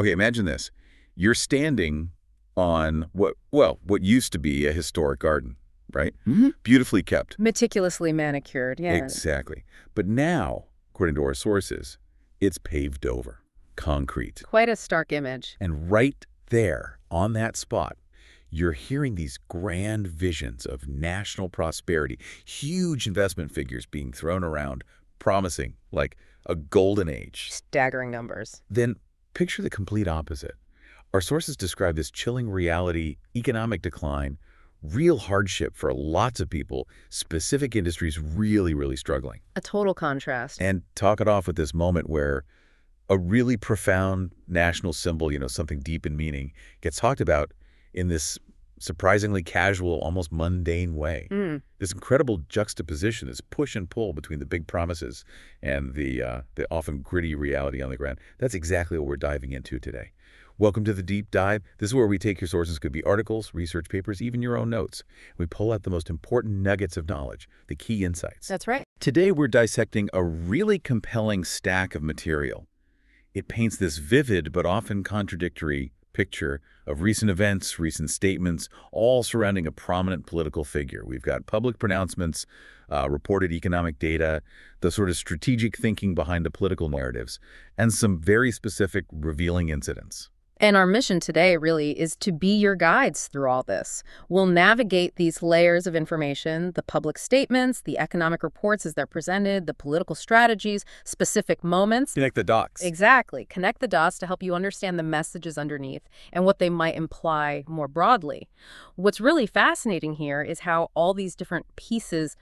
Okay, imagine this. You're standing on what used to be a historic garden, right? Beautifully kept. Meticulously manicured, yeah. Exactly. But now, according to our sources, it's paved over, concrete. Quite a stark image. And right there, on that spot, you're hearing these grand visions of national prosperity, huge investment figures being thrown around, promising like a golden age. Staggering numbers. Then picture the complete opposite. Our sources describe this chilling reality, economic decline, real hardship for lots of people, specific industries really, really struggling. A total contrast. And talk it off with this moment where a really profound national symbol, something deep in meaning, gets talked about in this surprisingly casual, almost mundane way. This incredible juxtaposition, this push and pull between the big promises and the often gritty reality on the ground. That's exactly what we're diving into today. Welcome to the Deep Dive. This is where we take your sources, could be articles, research papers, even your own notes. We pull out the most important nuggets of knowledge, the key insights. That's right. Today, we're dissecting a really compelling stack of material. It paints this vivid but often contradictory picture of recent events, recent statements, all surrounding a prominent political figure. We've got public pronouncements, reported economic data, the sort of strategic thinking behind the political narratives, and some very specific revealing incidents. And our mission today really is to be your guides through all this. We'll navigate these layers of information, the public statements, the economic reports as they're presented, the political strategies, specific moments. Connect the dots. Exactly. Connect the dots to help you understand the messages underneath and what they might imply more broadly. What's really fascinating here is how all these different pieces,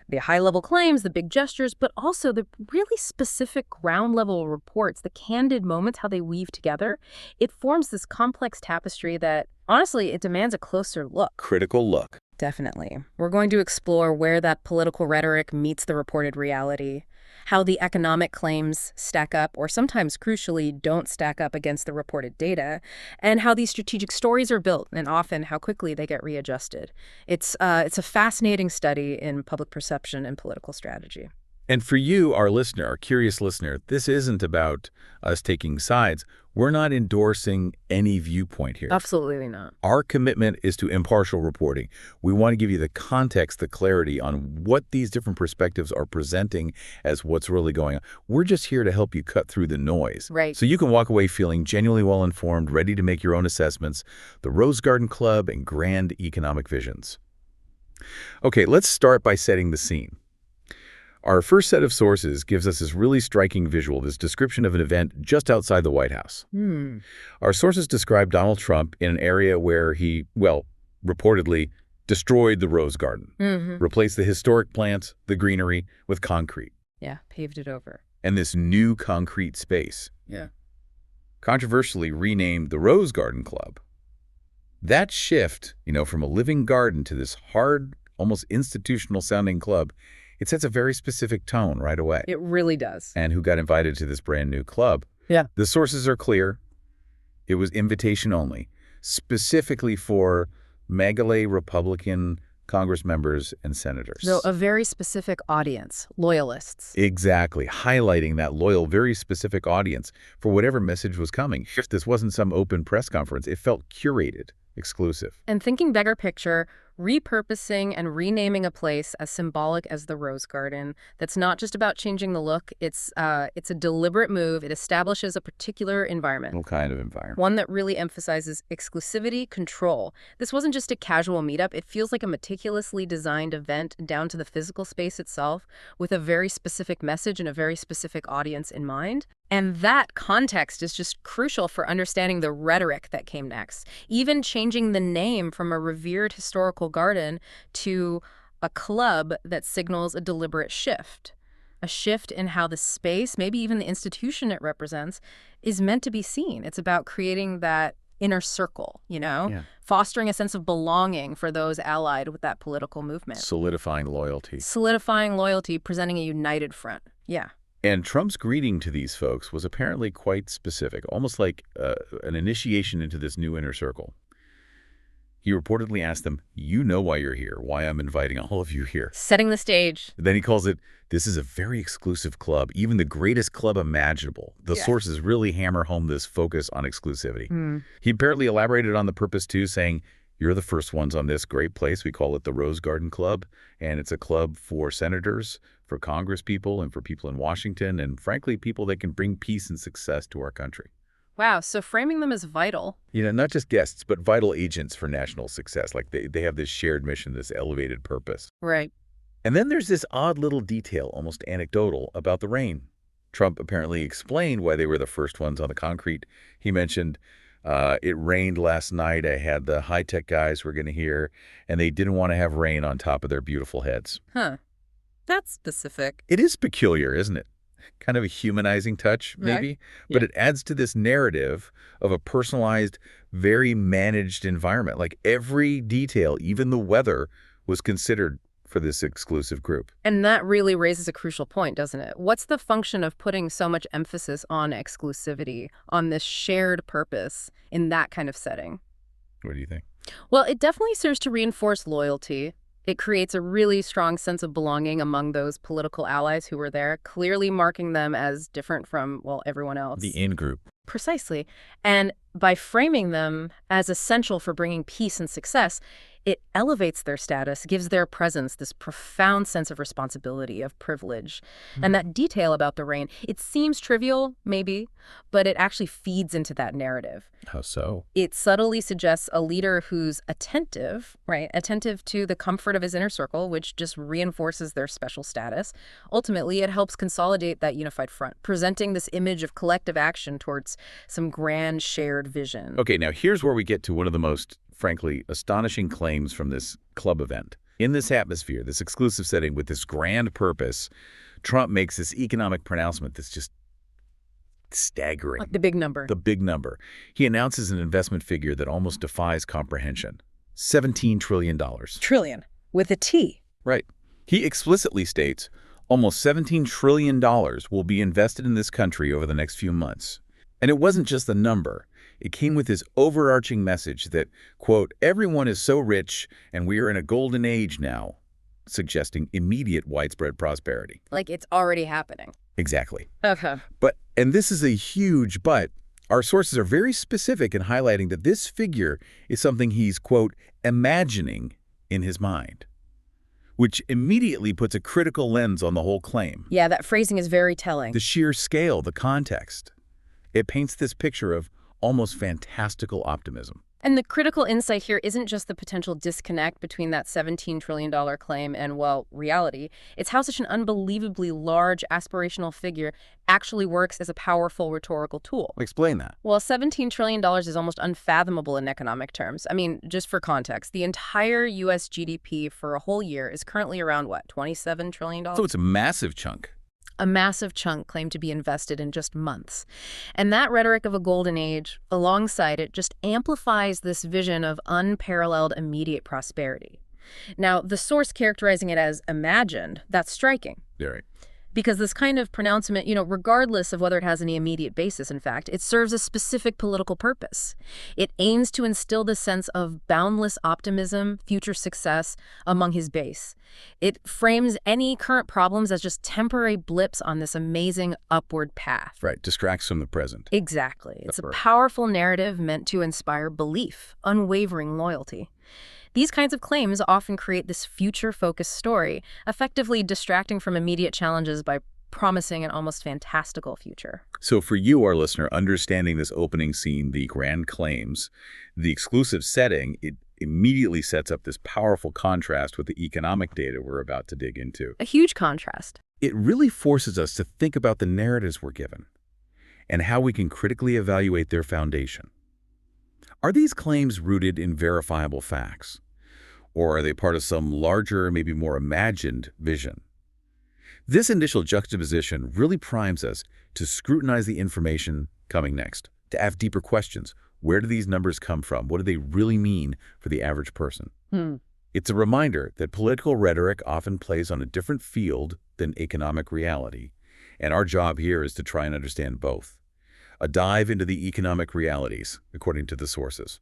the high-level claims, the big gestures, but also the really specific ground-level reports, the candid moments, how they weave together. It forms this complex tapestry that, honestly, it demands a closer look. Critical look. Definitely. We're going to explore where that political rhetoric meets the reported reality, how the economic claims stack up, or sometimes crucially don't stack up against the reported data, and how these strategic stories are built, and often how quickly they get readjusted. It's a fascinating study in public perception and political strategy. And for you, our listener, our curious listener, this isn't about us taking sides. We're not endorsing any viewpoint here. Absolutely not. Our commitment is to impartial reporting. We want to give you the context, the clarity on what these different perspectives are presenting as what's really going on. We're just here to help you cut through the noise. Right. So you can walk away feeling genuinely well-informed, ready to make your own assessments, the Rose Garden Club, and grand economic visions. Okay, let's start by setting the scene. Our first set of sources gives us this really striking visual, this description of an event just outside the White House. Our sources describe Donald Trump in an area where he, reportedly destroyed the Rose Garden, replaced the historic plants, the greenery, with concrete. Yeah, paved it over. And this new concrete space, controversially renamed the Rose Garden Club. That shift, from a living garden to this hard, almost institutional-sounding club, it sets a very specific tone right away. It really does. And who got invited to this brand new club? Yeah. The sources are clear. It was invitation only, specifically for MAGA Republican Congress members and senators. So a very specific audience, loyalists. Exactly, highlighting that loyal, very specific audience for whatever message was coming. This wasn't some open press conference. It felt curated, exclusive. And thinking bigger picture, repurposing and renaming a place as symbolic as the Rose Garden, that's not just about changing the look. It's a deliberate move. It establishes a particular environment. What kind of environment? One that really emphasizes exclusivity, control. This wasn't just a casual meetup. It feels like a meticulously designed event down to the physical space itself, with a very specific message and a very specific audience in mind. And that context is just crucial for understanding the rhetoric that came next. Even changing the name from a revered historical garden to a club that signals a deliberate shift. A shift in how the space, maybe even the institution it represents, is meant to be seen. It's about creating that inner circle, fostering a sense of belonging for those allied with that political movement. Solidifying loyalty. Solidifying loyalty, presenting a united front. Yeah. And Trump's greeting to these folks was apparently quite specific, almost like an initiation into this new inner circle. He reportedly asked them, "You know why you're here, why I'm inviting all of you here." Setting the stage. Then he calls it, "This is a very exclusive club, even the greatest club imaginable." The Yeah. sources really hammer home this focus on exclusivity. Hmm. He apparently elaborated on the purpose, too, saying, "You're the first ones on this great place. We call it the Rose Garden Club, and it's a club for senators, for Congress people, and for people in Washington, and frankly, people that can bring peace and success to our country." Wow, so framing them as vital. Not just guests, but vital agents for national success. Like they have this shared mission, this elevated purpose. Right. And then there's this odd little detail, almost anecdotal, about the rain. Trump apparently explained why they were the first ones on the concrete. He mentioned, it rained last night. I had the high-tech guys were going to hear, and they didn't want to have rain on top of their beautiful heads. Huh. That's specific. It is peculiar, isn't it? Kind of a humanizing touch, maybe, Right. but Yeah. it adds to this narrative of a personalized, very managed environment. Like every detail, even the weather, was considered for this exclusive group. And that really raises a crucial point, doesn't it? What's the function of putting so much emphasis on exclusivity, on this shared purpose in that kind of setting? What do you think? Well, it definitely serves to reinforce loyalty. It creates a really strong sense of belonging among those political allies who were there, clearly marking them as different from, well, everyone else. The in-group. Precisely. And by framing them as essential for bringing peace and success, it elevates their status, gives their presence this profound sense of responsibility, of privilege. And that detail about the rain, it seems trivial, maybe, but it actually feeds into that narrative. How so? It subtly suggests a leader who's attentive, right? Attentive to the comfort of his inner circle, which just reinforces their special status. Ultimately, it helps consolidate that unified front, presenting this image of collective action towards some grand shared vision. Okay, now here's where we get to one of the most, frankly, astonishing claims from this club event. In this atmosphere, this exclusive setting with this grand purpose, Trump makes this economic pronouncement that's just staggering. Like the big number. The big number. He announces an investment figure that almost defies comprehension. $17 trillion. Trillion. With a T. Right. He explicitly states almost $17 trillion will be invested in this country over the next few months. And it wasn't just the number. It came with this overarching message that, quote, "everyone is so rich and we are in a golden age now," suggesting immediate widespread prosperity. Like it's already happening. Exactly. Okay. And this is a huge but. Our sources are very specific in highlighting that this figure is something he's, quote, "imagining in his mind," which immediately puts a critical lens on the whole claim. Yeah, that phrasing is very telling. The sheer scale, the context. It paints this picture of almost fantastical optimism. And the critical insight here isn't just the potential disconnect between that $17 trillion claim and, well, reality. It's how such an unbelievably large aspirational figure actually works as a powerful rhetorical tool. Explain that. Well, $17 trillion is almost unfathomable in economic terms. I mean, just for context, the entire U.S. GDP for a whole year is currently around, what, $27 trillion? So it's a massive chunk. A massive chunk claimed to be invested in just months. And that rhetoric of a golden age, alongside it, just amplifies this vision of unparalleled immediate prosperity. Now, the source characterizing it as imagined, that's striking. Yeah, right. Because this kind of pronouncement, regardless of whether it has any immediate basis, in fact, it serves a specific political purpose. It aims to instill the sense of boundless optimism, future success among his base. It frames any current problems as just temporary blips on this amazing upward path. Right. Distracts from the present. Exactly. It's a That's right. powerful narrative meant to inspire belief, unwavering loyalty. These kinds of claims often create this future-focused story, effectively distracting from immediate challenges by promising an almost fantastical future. So for you, our listener, understanding this opening scene, the grand claims, the exclusive setting, it immediately sets up this powerful contrast with the economic data we're about to dig into. A huge contrast. It really forces us to think about the narratives we're given and how we can critically evaluate their foundation. Are these claims rooted in verifiable facts? Or are they part of some larger, maybe more imagined vision? This initial juxtaposition really primes us to scrutinize the information coming next, to ask deeper questions. Where do these numbers come from? What do they really mean for the average person? It's a reminder that political rhetoric often plays on a different field than economic reality, and our job here is to try and understand both. A dive into the economic realities, according to the sources.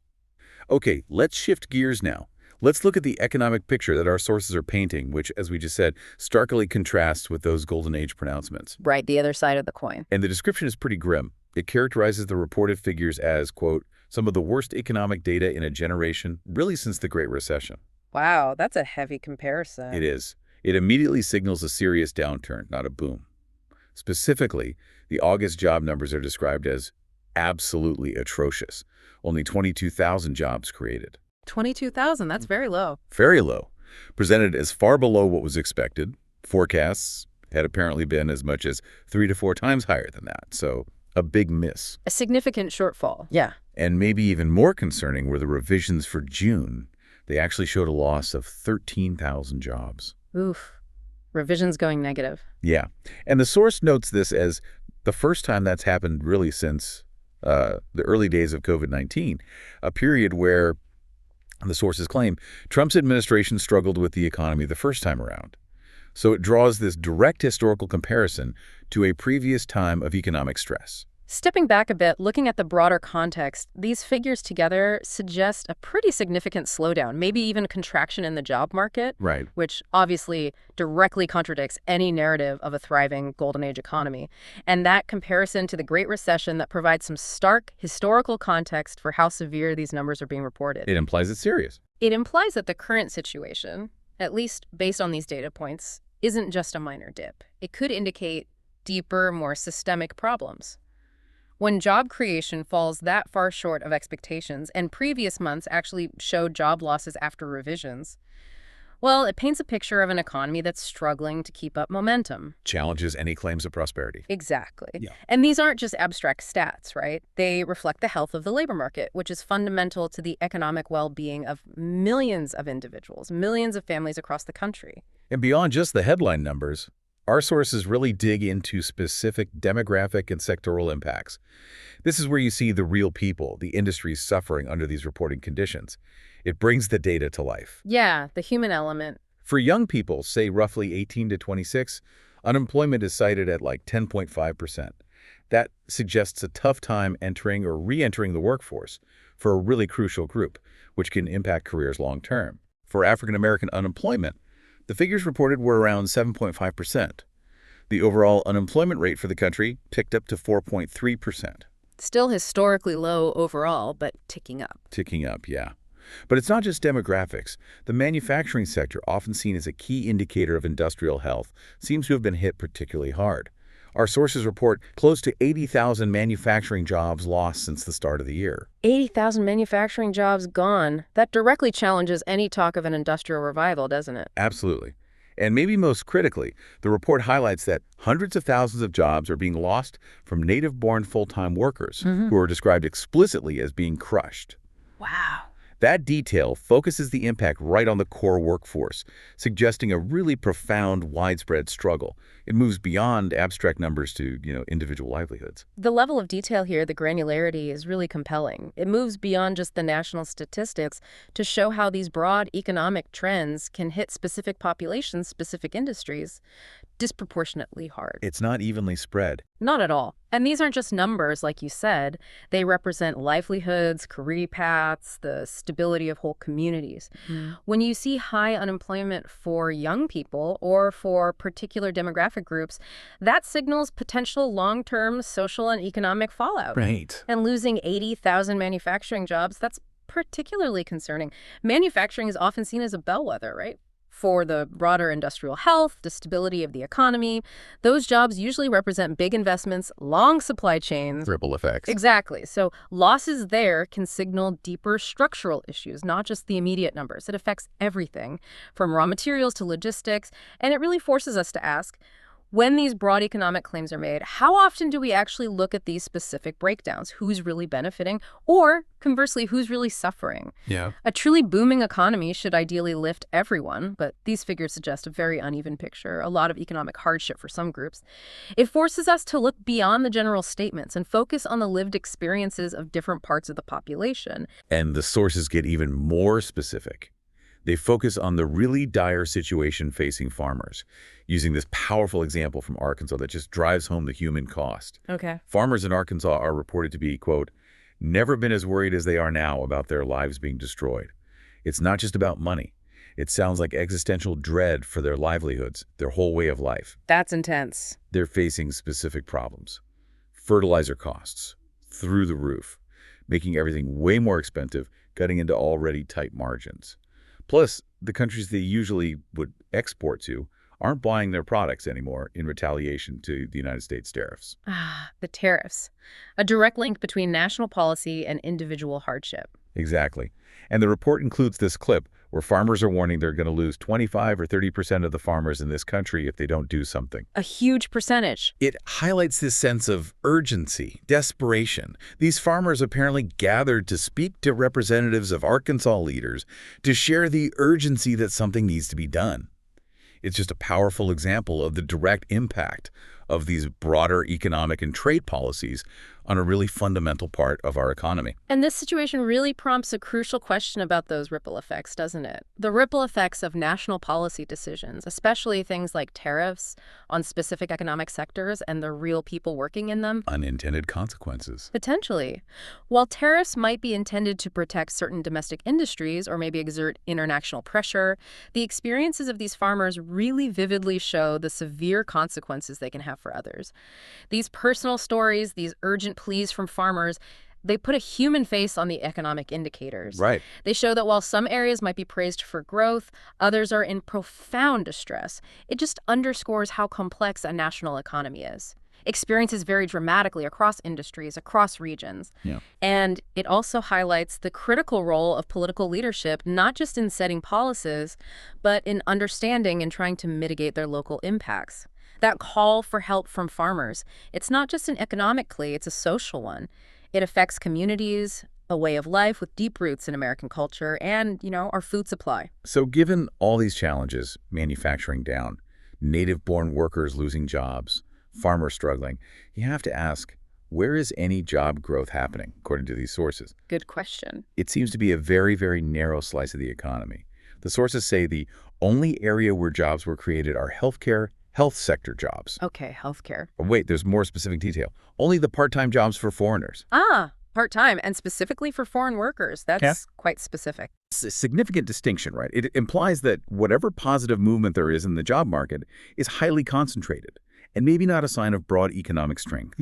Okay, let's shift gears now. Let's look at the economic picture that our sources are painting, which, as we just said, starkly contrasts with those Golden Age pronouncements. Right, the other side of the coin. And the description is pretty grim. It characterizes the reported figures as, quote, some of the worst economic data in a generation, really since the Great Recession. Wow, that's a heavy comparison. It is. It immediately signals a serious downturn, not a boom. Specifically, the August job numbers are described as absolutely atrocious. Only 22,000 jobs created. 22,000, that's very low. Very low. Presented as far below what was expected. Forecasts had apparently been as much as 3 to 4 times higher than that. So a big miss. A significant shortfall. Yeah. And maybe even more concerning were the revisions for June. They actually showed a loss of 13,000 jobs. Oof. Revisions going negative. Yeah. And the source notes this as the first time that's happened really since the early days of COVID-19, a period where, the sources claim, Trump's administration struggled with the economy the first time around. So it draws this direct historical comparison to a previous time of economic stress. Stepping back a bit, looking at the broader context, these figures together suggest a pretty significant slowdown, maybe even contraction in the job market, Right. which obviously directly contradicts any narrative of a thriving Golden Age economy. And that comparison to the Great Recession that provides some stark historical context for how severe these numbers are being reported. It implies it's serious. It implies that the current situation, at least based on these data points, isn't just a minor dip. It could indicate deeper, more systemic problems. When job creation falls that far short of expectations, and previous months actually showed job losses after revisions, well, it paints a picture of an economy that's struggling to keep up momentum. Challenges any claims of prosperity. Exactly. Yeah. And these aren't just abstract stats, right? They reflect the health of the labor market, which is fundamental to the economic well-being of millions of individuals, millions of families across the country. And beyond just the headline numbers, our sources really dig into specific demographic and sectoral impacts. This is where you see the real people, the industries suffering under these reporting conditions. It brings the data to life. Yeah, the human element. For young people, say roughly 18 to 26, unemployment is cited at like 10.5%. That suggests a tough time entering or re-entering the workforce for a really crucial group, which can impact careers long term. For African American unemployment, the figures reported were around 7.5%. The overall unemployment rate for the country ticked up to 4.3%. Still historically low overall, but ticking up. Ticking up, yeah. But it's not just demographics. The manufacturing sector, often seen as a key indicator of industrial health, seems to have been hit particularly hard. Our sources report close to 80,000 manufacturing jobs lost since the start of the year. 80,000 manufacturing jobs gone. That directly challenges any talk of an industrial revival, doesn't it? Absolutely. And maybe most critically, the report highlights that hundreds of thousands of jobs are being lost from native-born full-time workers who are described explicitly as being crushed. Wow. That detail focuses the impact right on the core workforce, suggesting a really profound, widespread struggle. It moves beyond abstract numbers to, individual livelihoods. The level of detail here, the granularity, is really compelling. It moves beyond just the national statistics to show how these broad economic trends can hit specific populations, specific industries, disproportionately hard. It's not evenly spread. Not at all. And these aren't just numbers, like you said. They represent livelihoods, career paths, the stability of whole communities. When you see high unemployment for young people or for particular demographic groups, that signals potential long-term social and economic fallout. Right. And losing 80,000 manufacturing jobs, that's particularly concerning. Manufacturing is often seen as a bellwether, right? For the broader industrial health, the stability of the economy. Those jobs usually represent big investments, long supply chains. Ripple effects. Exactly. So losses there can signal deeper structural issues, not just the immediate numbers. It affects everything from raw materials to logistics. And it really forces us to ask, when these broad economic claims are made, how often do we actually look at these specific breakdowns? Who's really benefiting? Or, conversely, who's really suffering? Yeah. A truly booming economy should ideally lift everyone, but these figures suggest a very uneven picture, a lot of economic hardship for some groups. It forces us to look beyond the general statements and focus on the lived experiences of different parts of the population. And the sources get even more specific. They focus on the really dire situation facing farmers, using this powerful example from Arkansas that just drives home the human cost. Okay. Farmers in Arkansas are reported to be, quote, never been as worried as they are now about their lives being destroyed. It's not just about money. It sounds like existential dread for their livelihoods, their whole way of life. That's intense. They're facing specific problems. Fertilizer costs, through the roof, making everything way more expensive, cutting into already tight margins. Plus, the countries they usually would export to aren't buying their products anymore in retaliation to the United States tariffs. Ah, the tariffs. A direct link between national policy and individual hardship. Exactly. And the report includes this clip where farmers are warning they're going to lose 25 or 30% of the farmers in this country if they don't do something. A huge percentage. It highlights this sense of urgency, desperation. These farmers apparently gathered to speak to representatives of Arkansas leaders to share the urgency that something needs to be done. It's just a powerful example of the direct impact of these broader economic and trade policies on a really fundamental part of our economy. And this situation really prompts a crucial question about those ripple effects, doesn't it? The ripple effects of national policy decisions, especially things like tariffs on specific economic sectors and the real people working in them. Unintended consequences. Potentially. While tariffs might be intended to protect certain domestic industries or maybe exert international pressure, the experiences of these farmers really vividly show the severe consequences they can have for others. These personal stories, these urgent pleas from farmers, they put a human face on the economic indicators. Right. They show that while some areas might be praised for growth, others are in profound distress. It just underscores how complex a national economy is. Experiences vary dramatically across industries, across regions. Yeah. And it also highlights the critical role of political leadership, not just in setting policies, but in understanding and trying to mitigate their local impacts. That call for help from farmers, it's not just an economic plea, it's a social one. It affects communities, a way of life with deep roots in American culture, and, our food supply. So given all these challenges, manufacturing down, native-born workers losing jobs, farmers struggling, you have to ask, where is any job growth happening, according to these sources? Good question. It seems to be a very, very narrow slice of the economy. The sources say the only area where jobs were created are healthcare, health sector jobs. Okay, healthcare. Oh, wait, there's more specific detail. Only the part-time jobs for foreigners. Ah, part-time, and specifically for foreign workers. That's quite specific. It's a significant distinction, right? It implies that whatever positive movement there is in the job market is highly concentrated and maybe not a sign of broad economic strength.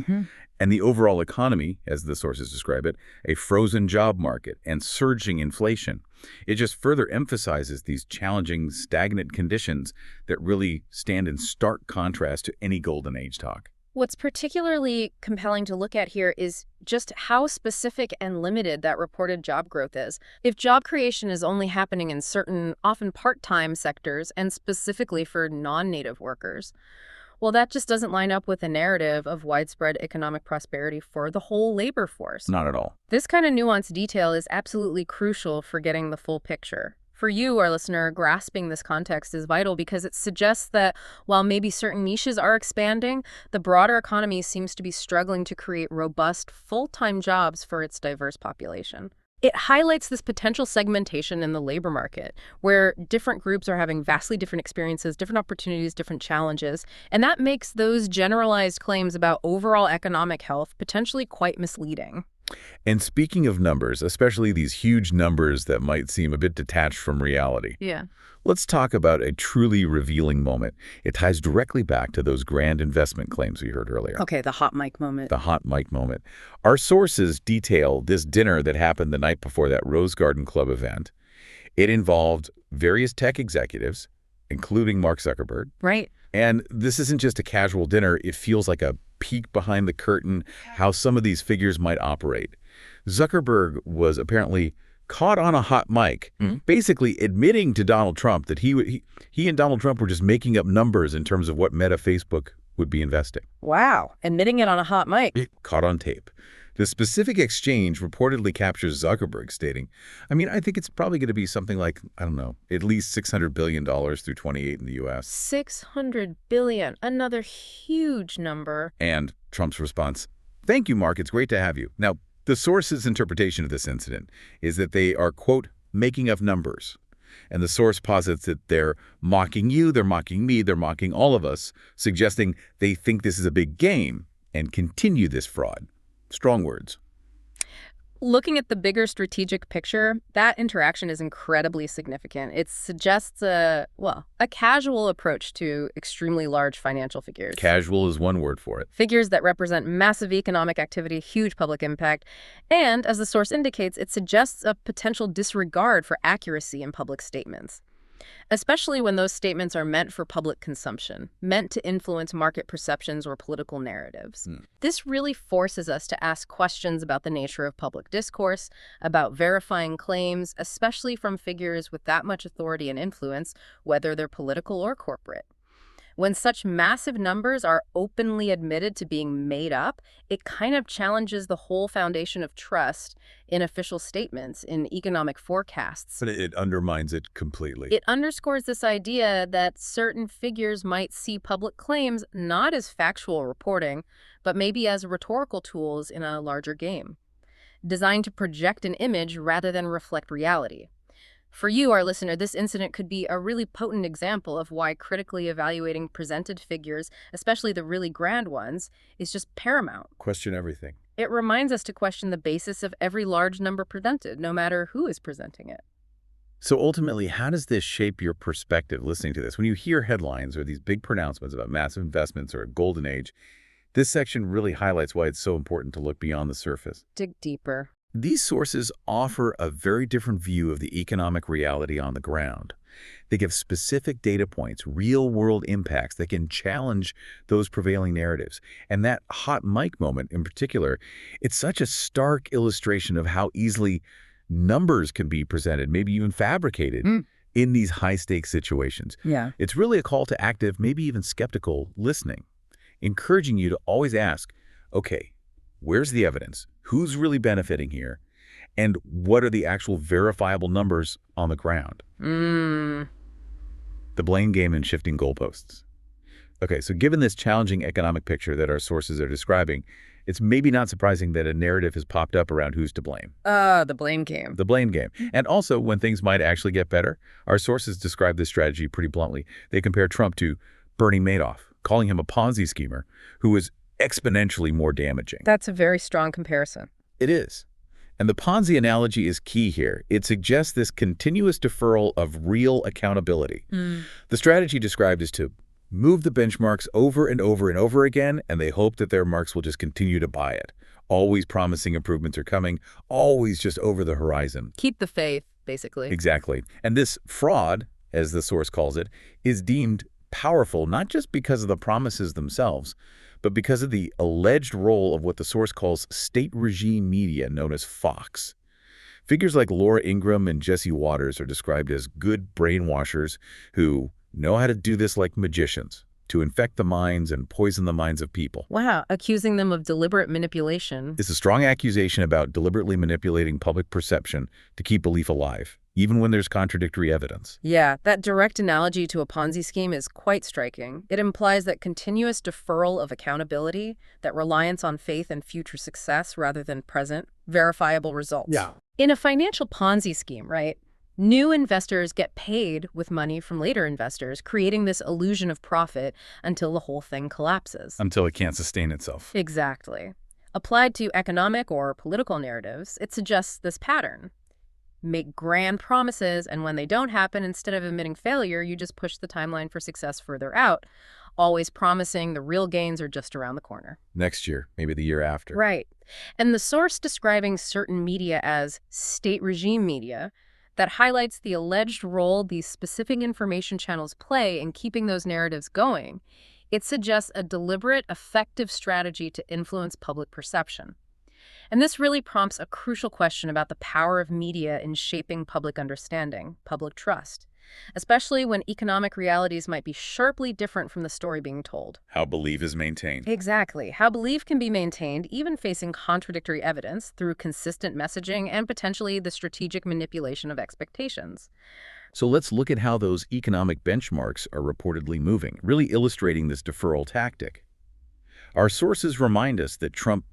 And the overall economy, as the sources describe it, a frozen job market and surging inflation. It just further emphasizes these challenging, stagnant conditions that really stand in stark contrast to any golden age talk. What's particularly compelling to look at here is just how specific and limited that reported job growth is. If job creation is only happening in certain, often part-time sectors, and specifically for non-native workers, well, that just doesn't line up with a narrative of widespread economic prosperity for the whole labor force. Not at all. This kind of nuanced detail is absolutely crucial for getting the full picture. For you, our listener, grasping this context is vital because it suggests that while maybe certain niches are expanding, the broader economy seems to be struggling to create robust, full-time jobs for its diverse population. It highlights this potential segmentation in the labor market, where different groups are having vastly different experiences, different opportunities, different challenges, and that makes those generalized claims about overall economic health potentially quite misleading. And speaking of numbers, especially these huge numbers that might seem a bit detached from reality, Yeah. let's talk about a truly revealing moment. It ties directly back to those grand investment claims we heard earlier. Okay, the hot mic moment. The hot mic moment. Our sources detail this dinner that happened the night before that Rose Garden Club event. It involved various tech executives, including Mark Zuckerberg. Right. And this isn't just a casual dinner. It feels like a peek behind the curtain, how some of these figures might operate. Zuckerberg was apparently caught on a hot mic, basically admitting to Donald Trump that he and Donald Trump were just making up numbers in terms of what Meta Facebook would be investing. Wow. Admitting it on a hot mic. Caught on tape. The specific exchange reportedly captures Zuckerberg stating, I think it's probably going to be something like, at least $600 billion through 28 in the U.S. $600 billion. Another huge number. And Trump's response, "Thank you, Mark. It's great to have you." Now, the source's interpretation of this incident is that they are, quote, making up numbers. And the source posits that they're mocking you, they're mocking me, they're mocking all of us, suggesting they think this is a big game and continue this fraud. Strong words. Looking at the bigger strategic picture, that interaction is incredibly significant. It suggests a casual approach to extremely large financial figures. Casual is one word for it. Figures that represent massive economic activity, huge public impact, and, as the source indicates, it suggests a potential disregard for accuracy in public statements, especially when those statements are meant for public consumption, meant to influence market perceptions or political narratives. This really forces us to ask questions about the nature of public discourse, about verifying claims, especially from figures with that much authority and influence, whether they're political or corporate. When such massive numbers are openly admitted to being made up, it kind of challenges the whole foundation of trust in official statements, in economic forecasts. But it undermines it completely. It underscores this idea that certain figures might see public claims not as factual reporting, but maybe as rhetorical tools in a larger game, designed to project an image rather than reflect reality. For you, our listener, this incident could be a really potent example of why critically evaluating presented figures, especially the really grand ones, is just paramount. Question everything. It reminds us to question the basis of every large number presented, no matter who is presenting it. So ultimately, how does this shape your perspective listening to this? When you hear headlines or these big pronouncements about massive investments or a golden age, this section really highlights why it's so important to look beyond the surface. Dig deeper. These sources offer a very different view of the economic reality on the ground. They give specific data points, real-world impacts that can challenge those prevailing narratives. And that hot mic moment in particular, it's such a stark illustration of how easily numbers can be presented, maybe even fabricated, in these high-stakes situations. Yeah. It's really a call to active, maybe even skeptical listening, encouraging you to always ask, okay, where's the evidence? Who's really benefiting here? And what are the actual verifiable numbers on the ground? The blame game and shifting goalposts. Okay, so given this challenging economic picture that our sources are describing, it's maybe not surprising that a narrative has popped up around who's to blame. The blame game. The blame game. And also, when things might actually get better, our sources describe this strategy pretty bluntly. They compare Trump to Bernie Madoff, calling him a Ponzi schemer who was exponentially more damaging. That's a very strong comparison. It is. And the Ponzi analogy is key here. It suggests this continuous deferral of real accountability. The strategy described is to move the benchmarks over and over and over again, and they hope that their marks will just continue to buy it. Always promising improvements are coming, always just over the horizon. Keep the faith, basically. Exactly. And this fraud, as the source calls it, is deemed powerful not just because of the promises themselves, but because of the alleged role of what the source calls state regime media, known as Fox. Figures like Laura Ingraham and Jesse Waters are described as good brainwashers who know how to do this like magicians, to infect the minds and poison the minds of people. Wow, accusing them of deliberate manipulation. It's a strong accusation about deliberately manipulating public perception to keep belief alive, even when there's contradictory evidence. Yeah, that direct analogy to a Ponzi scheme is quite striking. It implies that continuous deferral of accountability, that reliance on faith and future success rather than present, verifiable results. Yeah. In a financial Ponzi scheme, right, new investors get paid with money from later investors, creating this illusion of profit until the whole thing collapses. Until it can't sustain itself. Exactly. Applied to economic or political narratives, it suggests this pattern. Make grand promises, and when they don't happen, instead of admitting failure, you just push the timeline for success further out, always promising the real gains are just around the corner. Next year, maybe the year after. Right. And the source describing certain media as state regime media that highlights the alleged role these specific information channels play in keeping those narratives going. It suggests a deliberate, effective strategy to influence public perception. And this really prompts a crucial question about the power of media in shaping public understanding, public trust, especially when economic realities might be sharply different from the story being told. How belief is maintained. Exactly. How belief can be maintained even facing contradictory evidence through consistent messaging and potentially the strategic manipulation of expectations. So let's look at how those economic benchmarks are reportedly moving, really illustrating this deferral tactic. Our sources remind us that Trump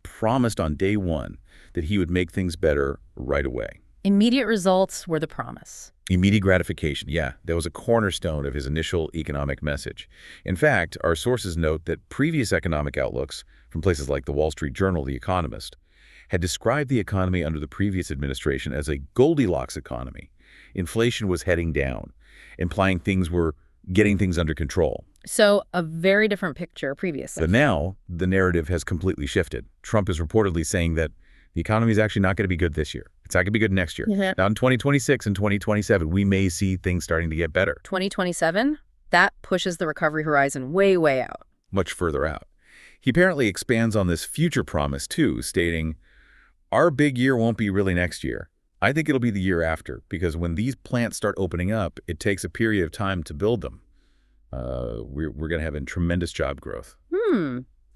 promised on day one that he would make things better right away. Immediate results were the promise. Immediate gratification, yeah, that was a cornerstone of his initial economic message. In fact, our sources note that previous economic outlooks from places like the Wall Street Journal, The Economist, had described the economy under the previous administration as a Goldilocks economy. Inflation was heading down, implying things were getting things under control. So a very different picture previously. But now, the narrative has completely shifted. Trump is reportedly saying that the economy is actually not going to be good this year. It's not going to be good next year. Mm-hmm. Now, in 2026 and 2027, we may see things starting to get better. 2027? That pushes the recovery horizon way, way out. Much further out. He apparently expands on this future promise, too, stating, our big year won't be really next year. I think it'll be the year after, because when these plants start opening up, it takes a period of time to build them. We're going to have a tremendous job growth.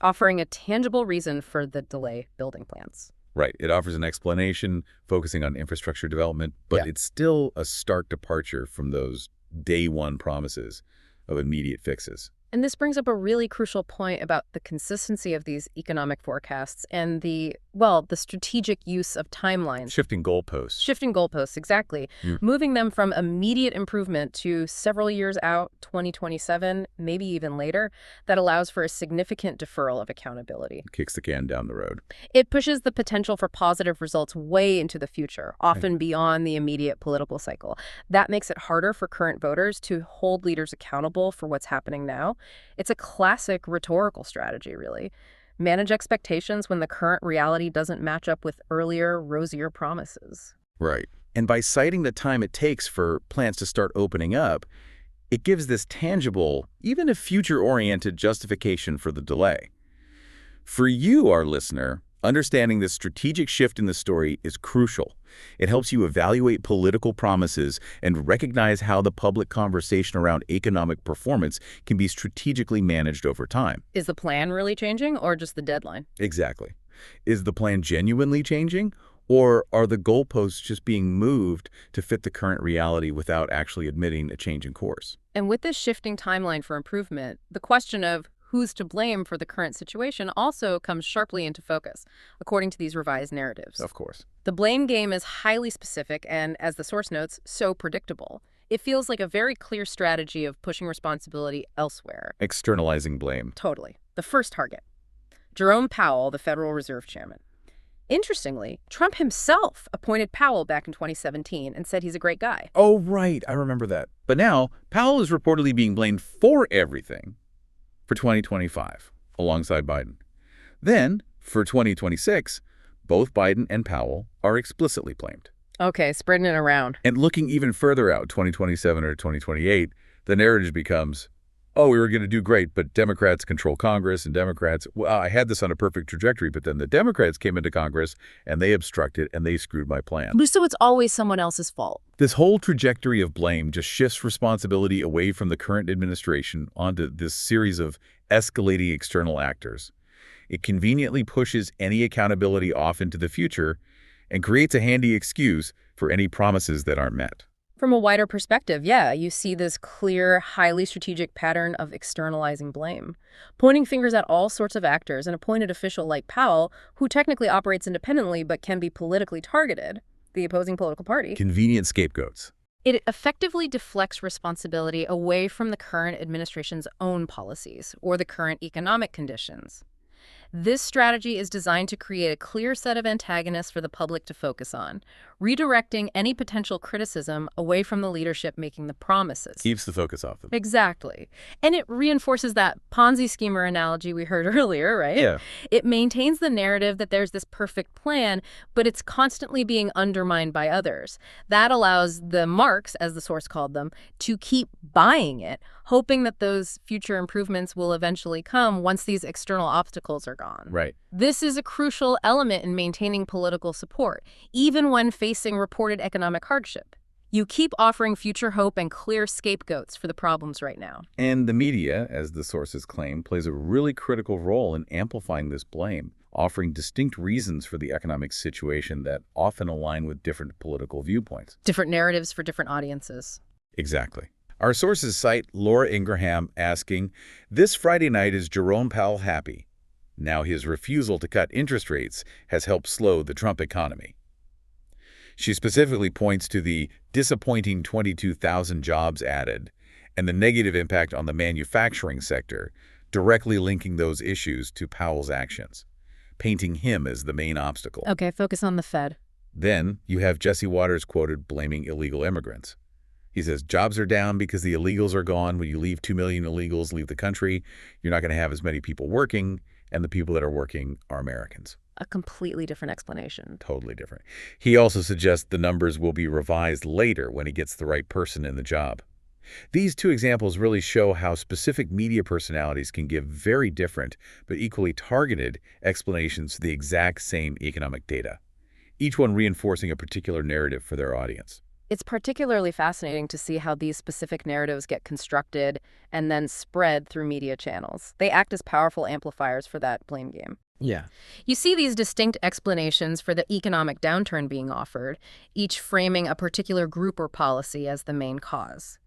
Offering a tangible reason for the delay building plants. Right. It offers an explanation focusing on infrastructure development, but it's still a stark departure from those day one promises of immediate fixes. And this brings up a really crucial point about the consistency of these economic forecasts and the strategic use of timelines. Shifting goalposts. Shifting goalposts, exactly. Moving them from immediate improvement to several years out, 2027, maybe even later, that allows for a significant deferral of accountability. Kicks the can down the road. It pushes the potential for positive results way into the future, often beyond the immediate political cycle. That makes it harder for current voters to hold leaders accountable for what's happening now. It's a classic rhetorical strategy, really. Manage expectations when the current reality doesn't match up with earlier, rosier promises. Right. And by citing the time it takes for plants to start opening up, it gives this tangible, even a future-oriented justification for the delay. For you, our listener, understanding this strategic shift in the story is crucial. It helps you evaluate political promises and recognize how the public conversation around economic performance can be strategically managed over time. Is the plan really changing or just the deadline? Exactly. Is the plan genuinely changing, or are the goalposts just being moved to fit the current reality without actually admitting a change in course? And with this shifting timeline for improvement, the question of who's to blame for the current situation also comes sharply into focus, according to these revised narratives. Of course. The blame game is highly specific and, as the source notes, so predictable. It feels like a very clear strategy of pushing responsibility elsewhere. Externalizing blame. Totally. The first target, Jerome Powell, the Federal Reserve Chairman. Interestingly, Trump himself appointed Powell back in 2017 and said he's a great guy. Oh, right. I remember that. But now, Powell is reportedly being blamed for everything for 2025, alongside Biden. Then, for 2026, both Biden and Powell are explicitly blamed. Okay, spreading it around. And looking even further out, 2027 or 2028, the narrative becomes, oh, we were going to do great, but Democrats control Congress, and Democrats, well, I had this on a perfect trajectory, but then the Democrats came into Congress, and they obstructed, and they screwed my plan. So it's always someone else's fault. This whole trajectory of blame just shifts responsibility away from the current administration onto this series of escalating external actors. It conveniently pushes any accountability off into the future and creates a handy excuse for any promises that aren't met. From a wider perspective, yeah, you see this clear, highly strategic pattern of externalizing blame, pointing fingers at all sorts of actors. An appointed official like Powell, who technically operates independently but can be politically targeted, the opposing political party. Convenient scapegoats. It effectively deflects responsibility away from the current administration's own policies or the current economic conditions. This strategy is designed to create a clear set of antagonists for the public to focus on, redirecting any potential criticism away from the leadership making the promises. Keeps the focus off them. Exactly. And it reinforces that Ponzi schemer analogy we heard earlier, right? Yeah. It maintains the narrative that there's this perfect plan, but it's constantly being undermined by others. That allows the marks, as the source called them, to keep buying it, hoping that those future improvements will eventually come once these external obstacles are gone. Right. This is a crucial element in maintaining political support, even when facing reported economic hardship. You keep offering future hope and clear scapegoats for the problems right now. And the media, as the sources claim, plays a really critical role in amplifying this blame, offering distinct reasons for the economic situation that often align with different political viewpoints. Different narratives for different audiences. Exactly. Our sources cite Laura Ingraham asking, "This Friday night, is Jerome Powell happy? Now his refusal to cut interest rates has helped slow the Trump economy." She specifically points to the disappointing 22,000 jobs added and the negative impact on the manufacturing sector, directly linking those issues to Powell's actions. painting him as the main obstacle. Okay, focus on the Fed. Then you have Jesse Waters quoted blaming illegal immigrants. He says, jobs are down because the illegals are gone. When you leave 2 million illegals leave the country, you're not going to have as many people working, and the people that are working are Americans. A completely different explanation. Totally different. He also suggests the numbers will be revised later when he gets the right person in the job. These two examples really show how specific media personalities can give very different but equally targeted explanations to the exact same economic data, each one reinforcing a particular narrative for their audience. It's particularly fascinating to see how these specific narratives get constructed and then spread through media channels. They act as powerful amplifiers for that blame game. Yeah. You see these distinct explanations for the economic downturn being offered, each framing a particular group or policy as the main cause.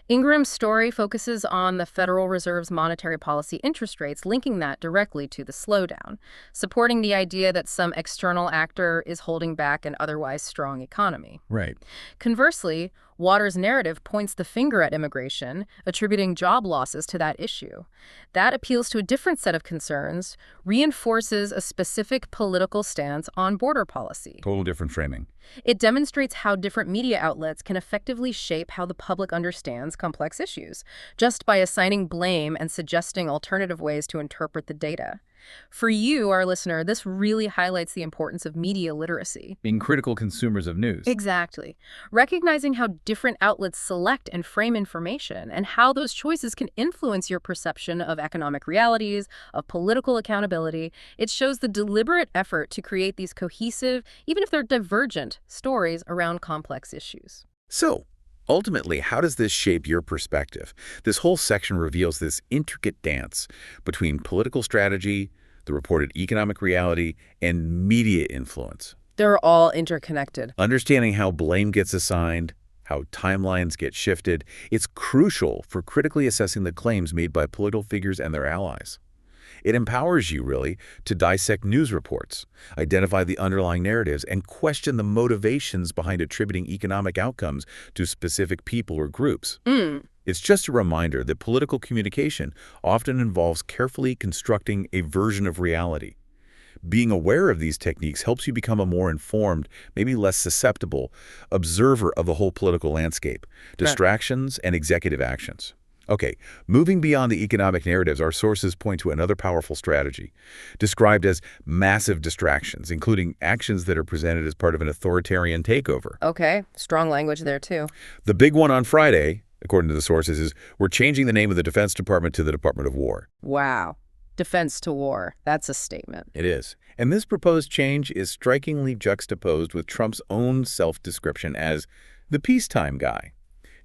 Ingram's story focuses on the Federal Reserve's monetary policy interest rates, linking that directly to the slowdown, supporting the idea that some external actor is holding back an otherwise strong economy. Right. Conversely, Waters' narrative points the finger at immigration, attributing job losses to that issue. That appeals to a different set of concerns, reinforces a specific political stance on border policy. Total different framing. It demonstrates how different media outlets can effectively shape how the public understands complex issues, just by assigning blame and suggesting alternative ways to interpret the data. For you, our listener, this really highlights the importance of media literacy. Being critical consumers of news. Exactly. Recognizing how different outlets select and frame information and how those choices can influence your perception of economic realities, of political accountability. It shows the deliberate effort to create these cohesive, even if they're divergent, stories around complex issues. So, ultimately, how does this shape your perspective? This whole section reveals this intricate dance between political strategy, the reported economic reality, and media influence. They're all interconnected. Understanding how blame gets assigned, how timelines get shifted, it's crucial for critically assessing the claims made by political figures and their allies. It empowers you, really, to dissect news reports, identify the underlying narratives, and question the motivations behind attributing economic outcomes to specific people or groups. It's just a reminder that political communication often involves carefully constructing a version of reality. Being aware of these techniques helps you become a more informed, maybe less susceptible, observer of the whole political landscape, distractions, and executive actions. Okay, moving beyond the economic narratives, our sources point to another powerful strategy, described as massive distractions, including actions that are presented as part of an authoritarian takeover. Okay, strong language there too. The big one on Friday, according to the sources, is we're changing the name of the Defense Department to the Department of War. Wow. Defense to war. That's a statement. It is. And this proposed change is strikingly juxtaposed with Trump's own self-description as the peacetime guy.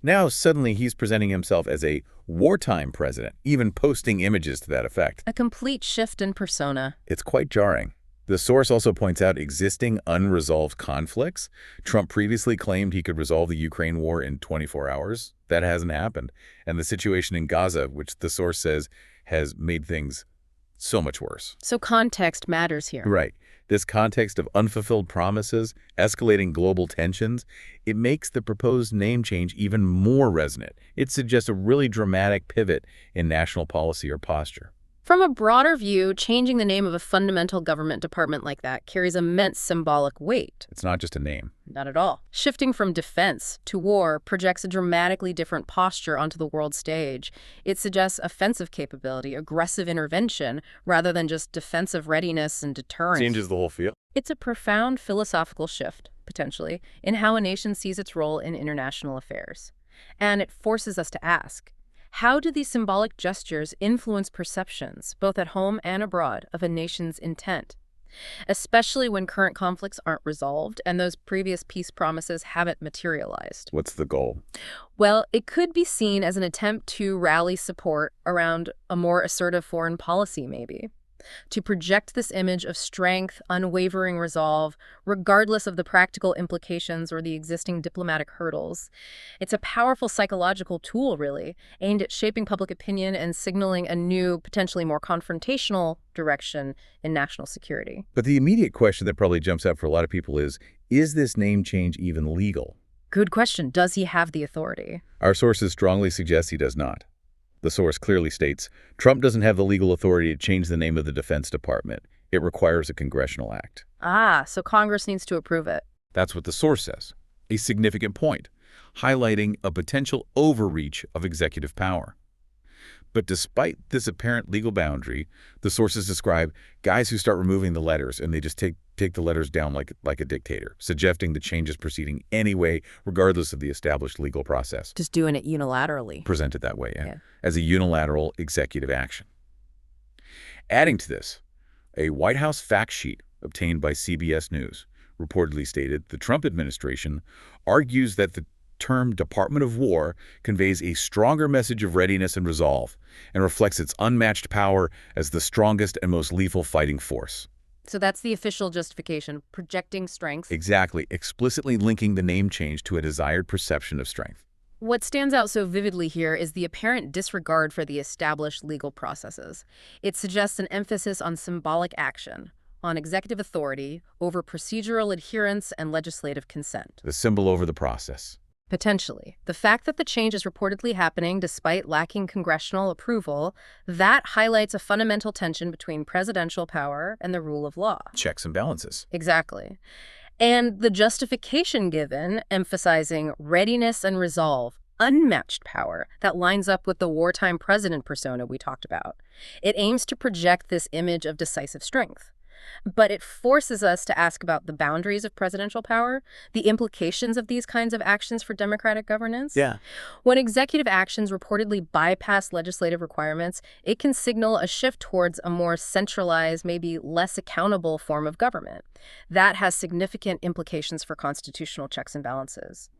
Now, suddenly, he's presenting himself as a wartime president, even posting images to that effect. A complete shift in persona. It's quite jarring. The source also points out existing unresolved conflicts. Trump previously claimed he could resolve the Ukraine war in 24 hours. That hasn't happened. And the situation in Gaza, which the source says has made things so much worse. So context matters here. Right. This context of unfulfilled promises, escalating global tensions, it makes the proposed name change even more resonant. It suggests a really dramatic pivot in national policy or posture. From a broader view, changing the name of a fundamental government department like that carries immense symbolic weight. It's not just a name. Not at all. Shifting from defense to war projects a dramatically different posture onto the world stage. It suggests offensive capability, aggressive intervention, rather than just defensive readiness and deterrence. Changes the whole field. It's a profound philosophical shift, potentially, in how a nation sees its role in international affairs. And it forces us to ask, how do these symbolic gestures influence perceptions, both at home and abroad, of a nation's intent? Especially when current conflicts aren't resolved and those previous peace promises haven't materialized. What's the goal? Well, it could be seen as an attempt to rally support around a more assertive foreign policy, maybe. To project this image of strength, unwavering resolve, regardless of the practical implications or the existing diplomatic hurdles. It's a powerful psychological tool, really, aimed at shaping public opinion and signaling a new, potentially more confrontational direction in national security. But the immediate question that probably jumps out for a lot of people is this name change even legal? Good question. Does he have the authority? Our sources strongly suggest he does not. The source clearly states, Trump doesn't have the legal authority to change the name of the Defense Department. It requires a congressional act. Ah, so Congress needs to approve it. That's what the source says. A significant point, highlighting a potential overreach of executive power. But despite this apparent legal boundary, the sources describe guys who start removing the letters and they just take the letters down like a dictator, suggesting the change is proceeding anyway, regardless of the established legal process. Just doing it unilaterally. Presented that way, Yeah. as a unilateral executive action. Adding to this, a White House fact sheet obtained by CBS News reportedly stated the Trump administration argues that the term Department of War conveys a stronger message of readiness and resolve and reflects its unmatched power as the strongest and most lethal fighting force. So that's the official justification, projecting strength. Exactly, explicitly linking the name change to a desired perception of strength. What stands out so vividly here is the apparent disregard for the established legal processes. It suggests an emphasis on symbolic action, on executive authority, over procedural adherence and legislative consent. The symbol over the process. Potentially. The fact that the change is reportedly happening despite lacking congressional approval, that highlights a fundamental tension between presidential power and the rule of law. Checks and balances. Exactly. And the justification given, emphasizing readiness and resolve, unmatched power, that lines up with the wartime president persona we talked about. It aims to project this image of decisive strength. But it forces us to ask about the boundaries of presidential power, the implications of these kinds of actions for democratic governance. Yeah. When executive actions reportedly bypass legislative requirements, it can signal a shift towards a more centralized, maybe less accountable form of government. That has significant implications for constitutional checks and balances.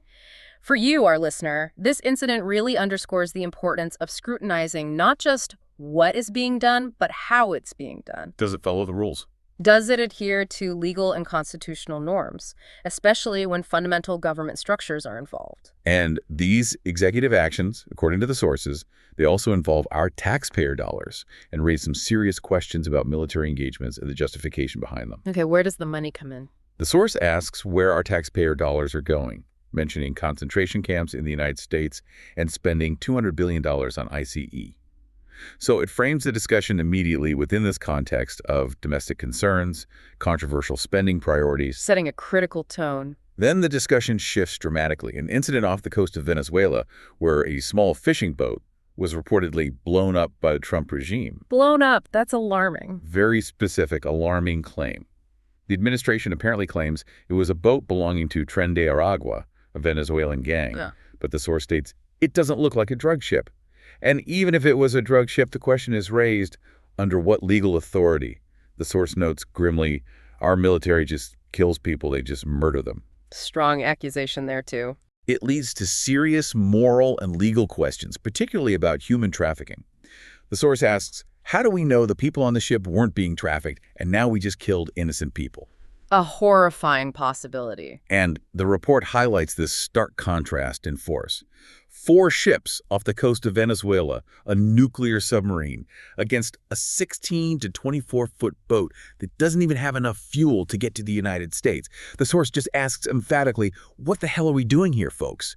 For you, our listener, this incident really underscores the importance of scrutinizing not just what is being done, but how it's being done. Does it follow the rules? Does it adhere to legal and constitutional norms, especially when fundamental government structures are involved? And these executive actions, according to the sources, they also involve our taxpayer dollars and raise some serious questions about military engagements and the justification behind them. Okay, where does the money come in? The source asks where our taxpayer dollars are going, mentioning concentration camps in the United States and spending $200 billion on ICE. So it frames the discussion immediately within this context of domestic concerns, controversial spending priorities. Setting a critical tone. Then the discussion shifts dramatically. An incident off the coast of Venezuela where a small fishing boat was reportedly blown up by the Trump regime. Blown up, that's alarming. Very specific, alarming claim. The administration apparently claims it was a boat belonging to Tren de Aragua, a Venezuelan gang. Yeah. But the source states it doesn't look like a drug ship. And even if it was a drug ship, the question is raised, under what legal authority? The source notes grimly, our military just kills people, they just murder them. Strong accusation there, too. It leads to serious moral and legal questions, particularly about human trafficking. The source asks, how do we know the people on the ship weren't being trafficked and now we just killed innocent people? A horrifying possibility. And the report highlights this stark contrast in force. 4 ships off the coast of Venezuela, a nuclear submarine, against a 16 to 24-foot boat that doesn't even have enough fuel to get to the United States. The source just asks emphatically, what the hell are we doing here, folks?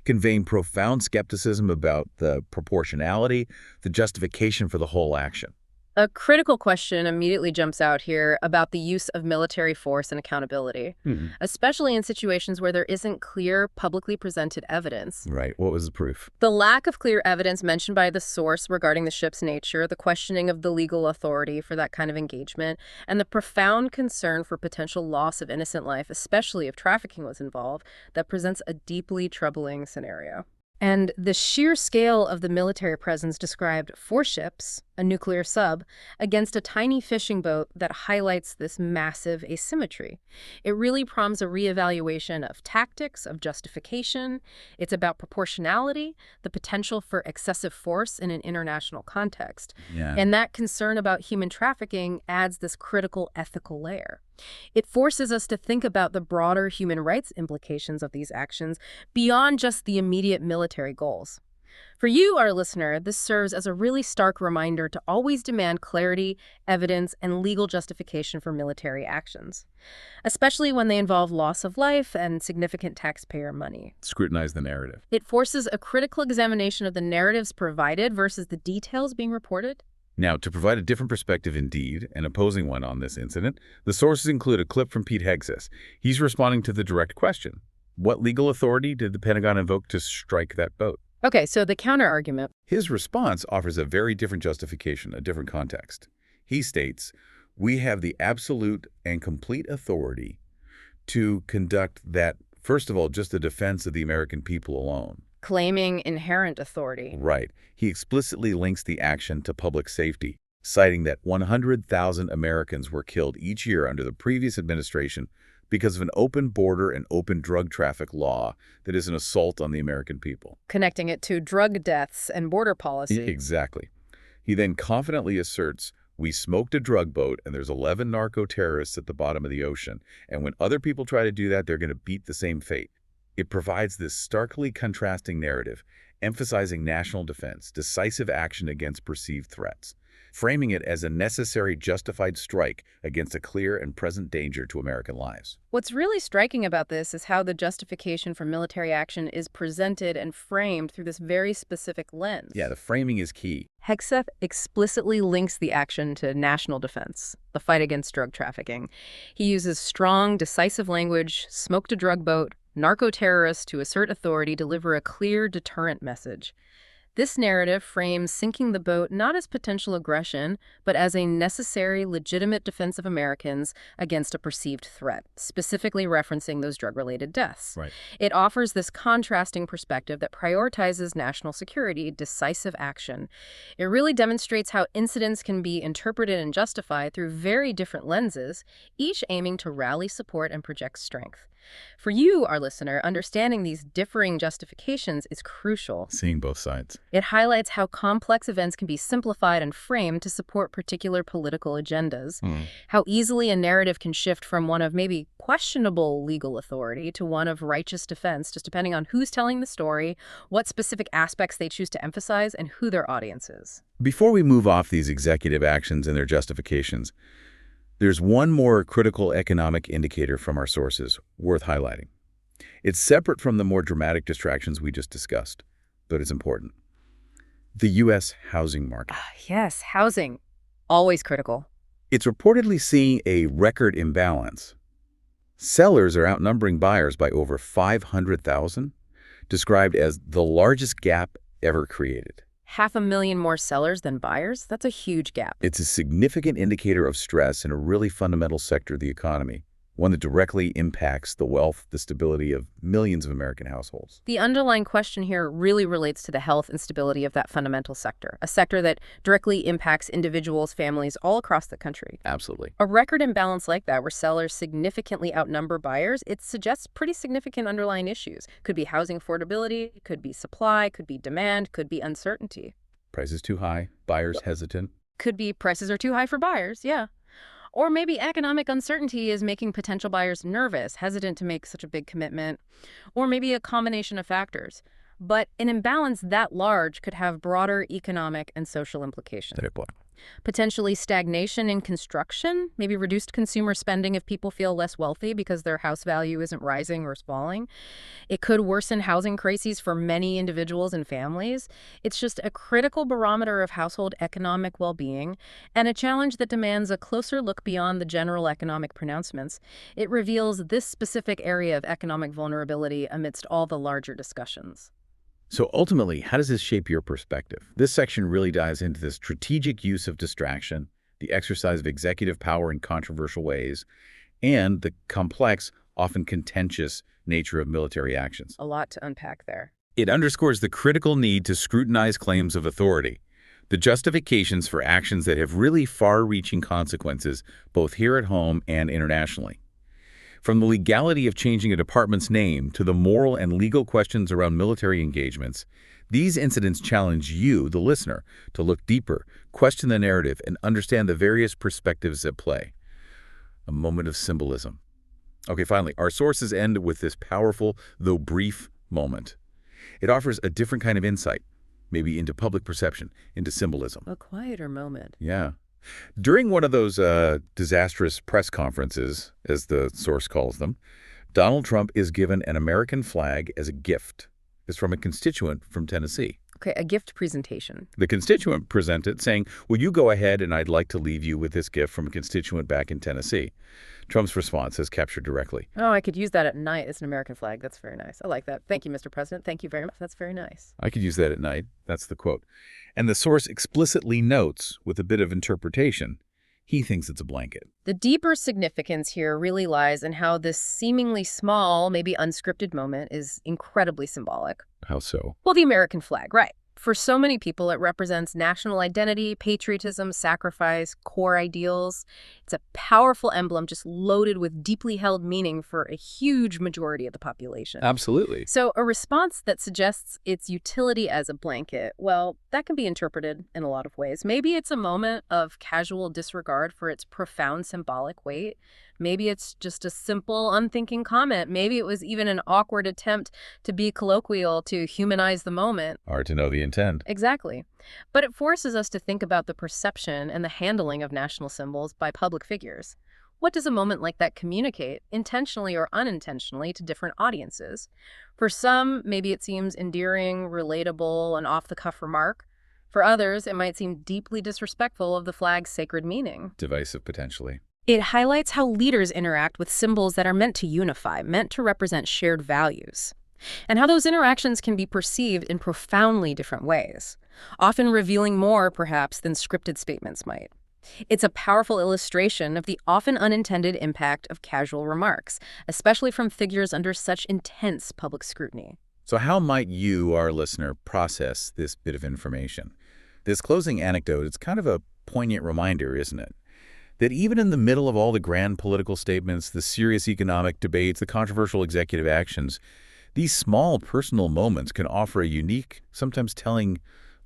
Conveying profound skepticism about the proportionality, the justification for the whole action. A critical question immediately jumps out here about the use of military force and accountability, especially in situations where there isn't clear, publicly presented evidence. Right. What was the proof? The lack of clear evidence mentioned by the source regarding the ship's nature, the questioning of the legal authority for that kind of engagement, and the profound concern for potential loss of innocent life, especially if trafficking was involved, that presents a deeply troubling scenario. And the sheer scale of the military presence described 4 ships, a nuclear sub, against a tiny fishing boat that highlights this massive asymmetry. It really prompts a reevaluation of tactics, of justification. It's about proportionality, the potential for excessive force in an international context. Yeah. And that concern about human trafficking adds this critical ethical layer. It forces us to think about the broader human rights implications of these actions beyond just the immediate military goals. For you, our listener, this serves as a really stark reminder to always demand clarity, evidence, and legal justification for military actions, especially when they involve loss of life and significant taxpayer money. Scrutinize the narrative. It forces a critical examination of the narratives provided versus the details being reported. Now, to provide a different perspective indeed, an opposing one on this incident, the sources include a clip from Pete Hegseth. He's responding to the direct question. What legal authority did the Pentagon invoke to strike that boat? Okay, so the counter-argument. His response offers a very different justification, a different context. He states, we have the absolute and complete authority to conduct that, first of all, just the defense of the American people alone. Claiming inherent authority. Right. He explicitly links the action to public safety, citing that 100,000 Americans were killed each year under the previous administration because of an open border and open drug traffic law that is an assault on the American people. Connecting it to drug deaths and border policy. Exactly. He then confidently asserts, we smoked a drug boat and there's 11 narco-terrorists at the bottom of the ocean, and when other people try to do that, they're going to beat the same fate. It provides this starkly contrasting narrative, emphasizing national defense, decisive action against perceived threats, framing it as a necessary, justified strike against a clear and present danger to American lives. What's really striking about this is how the justification for military action is presented and framed through this very specific lens. Yeah, the framing is key. Hegseth explicitly links the action to national defense, the fight against drug trafficking. He uses strong, decisive language, smoked a drug boat, narco-terrorists to assert authority deliver a clear deterrent message. This narrative frames sinking the boat not as potential aggression, but as a necessary, legitimate defense of Americans against a perceived threat, specifically referencing those drug-related deaths. Right. It offers this contrasting perspective that prioritizes national security, decisive action. It really demonstrates how incidents can be interpreted and justified through very different lenses, each aiming to rally support and project strength. For you, our listener, understanding these differing justifications is crucial. Seeing both sides. It highlights how complex events can be simplified and framed to support particular political agendas, how easily a narrative can shift from one of maybe questionable legal authority to one of righteous defense, just depending on who's telling the story, what specific aspects they choose to emphasize, and who their audience is. Before we move off these executive actions and their justifications, there's one more critical economic indicator from our sources worth highlighting. It's separate from the more dramatic distractions we just discussed, but it's important. The U.S. housing market. Yes, housing. Always critical. It's reportedly seeing a record imbalance. Sellers are outnumbering buyers by over 500,000, described as the largest gap ever created. 500,000 more sellers than buyers? That's a huge gap. It's a significant indicator of stress in a really fundamental sector of the economy, one that directly impacts the wealth, the stability of millions of American households. The underlying question here really relates to the health and stability of that fundamental sector, a sector that directly impacts individuals, families all across the country. Absolutely. A record imbalance like that, where sellers significantly outnumber buyers, it suggests pretty significant underlying issues. Could be housing affordability, could be supply, could be demand, could be uncertainty. Prices too high, buyers hesitant. Could be prices are too high for buyers, yeah. Or maybe economic uncertainty is making potential buyers nervous, hesitant to make such a big commitment, or maybe a combination of factors. But an imbalance that large could have broader economic and social implications. Potentially stagnation in construction, maybe reduced consumer spending if people feel less wealthy because their house value isn't rising or is falling. It could worsen housing crises for many individuals and families. It's just a critical barometer of household economic well-being and a challenge that demands a closer look beyond the general economic pronouncements. It reveals this specific area of economic vulnerability amidst all the larger discussions. So ultimately, how does this shape your perspective? This section really dives into the strategic use of distraction, the exercise of executive power in controversial ways, and the complex, often contentious nature of military actions. A lot to unpack there. It underscores the critical need to scrutinize claims of authority, the justifications for actions that have really far-reaching consequences both here at home and internationally. From the legality of changing a department's name to the moral and legal questions around military engagements, these incidents challenge you, the listener, to look deeper, question the narrative, and understand the various perspectives at play. A moment of symbolism. Okay, finally, our sources end with this powerful, though brief, moment. It offers a different kind of insight, maybe into public perception, into symbolism. A quieter moment. Yeah. During one of those disastrous press conferences, as the source calls them, Donald Trump is given an American flag as a gift. is from a constituent from Tennessee. Okay, a gift presentation. The constituent presented saying, "Will you go ahead and I'd like to leave you with this gift from a constituent back in Tennessee." Trump's response is captured directly. Oh, I could use that at night as an American flag. That's very nice. I like that. Thank you, Mr. President. Thank you very much. That's very nice. I could use that at night. That's the quote. And the source explicitly notes, with a bit of interpretation, he thinks it's a blanket. The deeper significance here really lies in how this seemingly small, maybe unscripted moment is incredibly symbolic. How so? Well, the American flag, right. For so many people, it represents national identity, patriotism, sacrifice, core ideals. It's a powerful emblem just loaded with deeply held meaning for a huge majority of the population. Absolutely. So a response that suggests its utility as a blanket, well, that can be interpreted in a lot of ways. Maybe it's a moment of casual disregard for its profound symbolic weight. Maybe it's just a simple, unthinking comment. Maybe it was even an awkward attempt to be colloquial, to humanize the moment. Hard to know the intent. Exactly. But it forces us to think about the perception and the handling of national symbols by public figures. What does a moment like that communicate, intentionally or unintentionally, to different audiences? For some, maybe it seems endearing, relatable, an off-the-cuff remark. For others, it might seem deeply disrespectful of the flag's sacred meaning. Divisive, potentially. It highlights how leaders interact with symbols that are meant to unify, meant to represent shared values, and how those interactions can be perceived in profoundly different ways, often revealing more, perhaps, than scripted statements might. It's a powerful illustration of the often unintended impact of casual remarks, especially from figures under such intense public scrutiny. So how might you, our listener, process this bit of information? This closing anecdote, it's kind of a poignant reminder, isn't it? That even in the middle of all the grand political statements, the serious economic debates, the controversial executive actions, these small personal moments can offer a unique, sometimes telling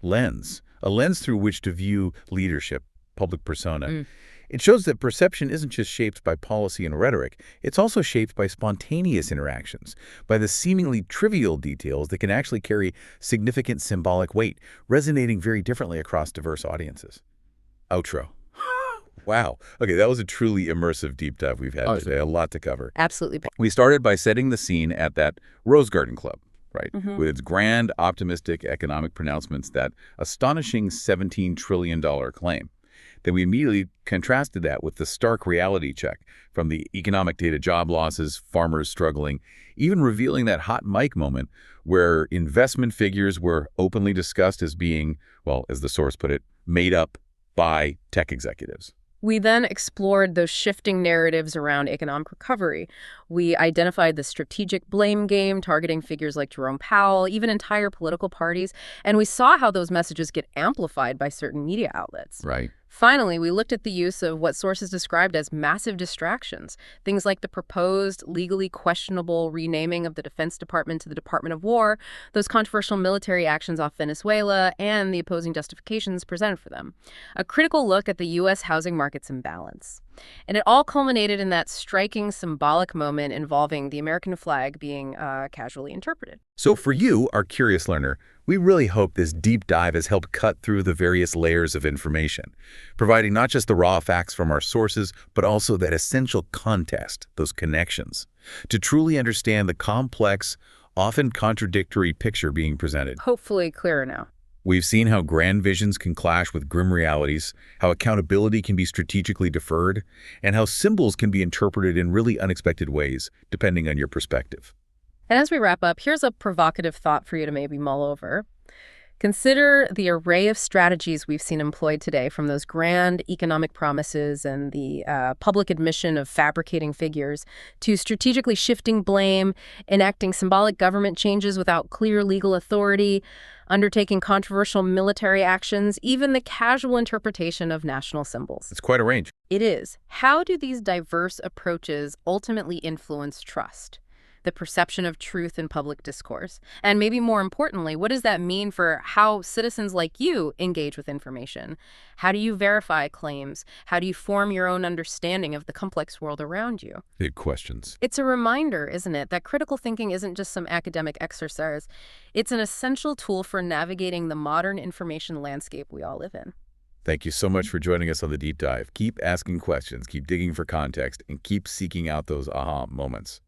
lens, a lens through which to view leadership, public persona. It shows that perception isn't just shaped by policy and rhetoric, it's also shaped by spontaneous interactions, by the seemingly trivial details that can actually carry significant symbolic weight, resonating very differently across diverse audiences. Outro. Wow. Okay, that was a truly immersive deep dive we've had today. A lot to cover. Absolutely. We started by setting the scene at that Rose Garden Club, right? With its grand, optimistic economic pronouncements, that astonishing $17 trillion claim. Then we immediately contrasted that with the stark reality check from the economic data, job losses, farmers struggling, even revealing that hot mic moment where investment figures were openly discussed as being, well, as the source put it, made up by tech executives. We then explored those shifting narratives around economic recovery. We identified the strategic blame game targeting figures like Jerome Powell, even entire political parties, and we saw how those messages get amplified by certain media outlets. Right. Finally, we looked at the use of what sources described as massive distractions, things like the proposed legally questionable renaming of the Defense Department to the Department of War, those controversial military actions off Venezuela, and the opposing justifications presented for them. A critical look at the U.S. housing market's imbalance. And it all culminated in that striking symbolic moment involving the American flag being casually interpreted. So for you, our curious learner, we really hope this deep dive has helped cut through the various layers of information, providing not just the raw facts from our sources, but also that essential context, those connections, to truly understand the complex, often contradictory picture being presented. Hopefully clearer now. We've seen how grand visions can clash with grim realities, how accountability can be strategically deferred, and how symbols can be interpreted in really unexpected ways, depending on your perspective. And as we wrap up, here's a provocative thought for you to maybe mull over. Consider the array of strategies we've seen employed today, from those grand economic promises and the public admission of fabricating figures to strategically shifting blame, enacting symbolic government changes without clear legal authority, undertaking controversial military actions, even the casual interpretation of national symbols. It's quite a range. It is. How do these diverse approaches ultimately influence trust? The perception of truth in public discourse? And maybe more importantly, what does that mean for how citizens like you engage with information? How do you verify claims? How do you form your own understanding of the complex world around you? Big questions. It's a reminder, isn't it, that critical thinking isn't just some academic exercise. It's an essential tool for navigating the modern information landscape we all live in. Thank you so much for joining us on the deep dive. Keep asking questions, keep digging for context, and keep seeking out those aha moments.